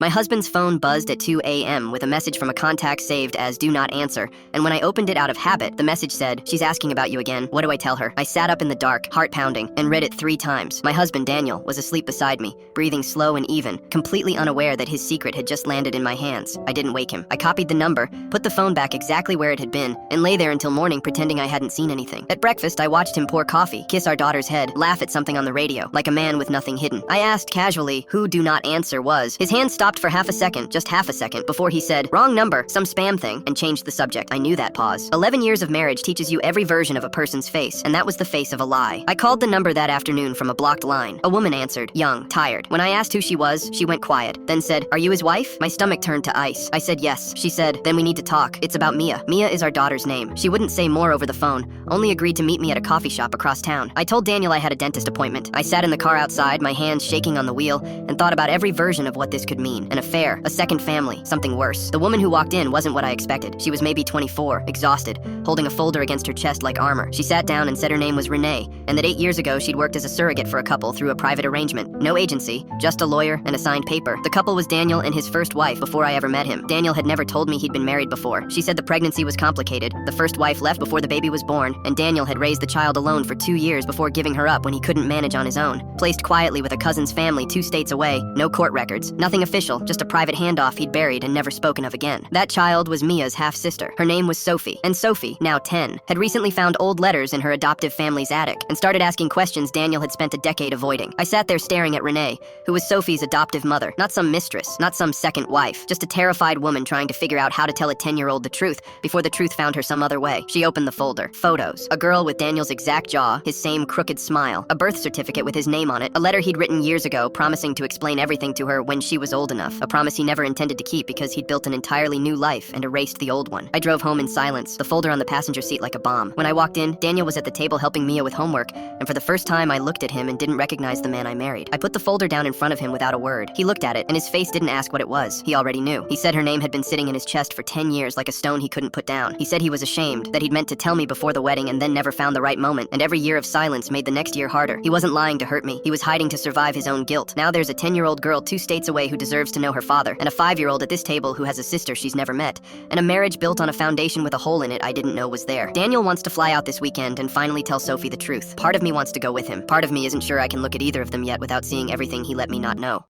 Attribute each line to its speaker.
Speaker 1: My husband's phone buzzed at 2 a.m. with a message from a contact saved as "Do Not Answer," and when I opened it out of habit, the message said, "She's asking about you again. What do I tell her?" I sat up in the dark, heart pounding, and read it 3 times. My husband, Daniel, was asleep beside me, breathing slow and even, completely unaware that his secret had just landed in my hands. I didn't wake him. I copied the number, put the phone back exactly where it had been, and lay there until morning pretending I hadn't seen anything. At breakfast, I watched him pour coffee, kiss our daughter's head, laugh at something on the radio, like a man with nothing hidden. I asked casually who "Do Not Answer" was. His hand stopped for half a second, just half a second, before he said, "Wrong number, some spam thing," and changed the subject. I knew that pause. 11 years of marriage teaches you every version of a person's face, and that was the face of a lie. I called the number that afternoon from a blocked line. A woman answered, young, tired. When I asked who she was, she went quiet, then said, "Are you his wife?" My stomach turned to ice. I said yes. She said, "Then we need to talk. It's about Mia. Mia is our daughter's name." She wouldn't say more over the phone, only agreed to meet me at a coffee shop across town. I told Daniel I had a dentist appointment. I sat in the car outside, my hands shaking on the wheel, and thought about every version of what this could mean. An affair, a second family, something worse. The woman who walked in wasn't what I expected. She was maybe 24, exhausted, holding a folder against her chest like armor. She sat down and said her name was Renee, and that 8 years ago she'd worked as a surrogate for a couple through a private arrangement. No agency, just a lawyer and a signed paper. The couple was Daniel and his first wife before I ever met him. Daniel had never told me he'd been married before. She said the pregnancy was complicated. The first wife left before the baby was born, and Daniel had raised the child alone for 2 years before giving her up when he couldn't manage on his own. Placed quietly with a cousin's family 2 states away, no court records, nothing official, just a private handoff he'd buried and never spoken of again. That child was Mia's half-sister. Her name was Sophie, and Sophie, now 10, had recently found old letters in her adoptive family's attic and started asking questions Daniel had spent a decade avoiding. I sat there staring at Renee, who was Sophie's adoptive mother, not some mistress, not some second wife, just a terrified woman trying to figure out how to tell a 10-year-old the truth before the truth found her some other way. She opened the folder. Photos. A girl with Daniel's exact jaw, his same crooked smile, a birth certificate with his name on it, a letter he'd written years ago promising to explain everything to her when she was old enough, a promise he never intended to keep because he'd built an entirely new life and erased the old one. I drove home in silence, the folder on the passenger seat like a bomb. When I walked in, Daniel was at the table helping Mia with homework, and for the first time I looked at him and didn't recognize the man I married. I put the folder down in front of him without a word. He looked at it, and his face didn't ask what it was. He already knew. He said her name had been sitting in his chest for 10 years like a stone he couldn't put down. He said he was ashamed, that he'd meant to tell me before the wedding and then never found the right moment, and every year of silence made the next year harder. He wasn't lying to hurt me. He was hiding to survive his own guilt. Now there's a 10-year-old girl 2 states away who deserves to know her father, and a 5-year-old at this table who has a sister she's never met, and a marriage built on a foundation with a hole in it I didn't know was there. Daniel wants to fly out this weekend and finally tell Sophie the truth. Part of me wants to go with him. Part of me isn't sure I can look at either of them yet without seeing everything he let me not know.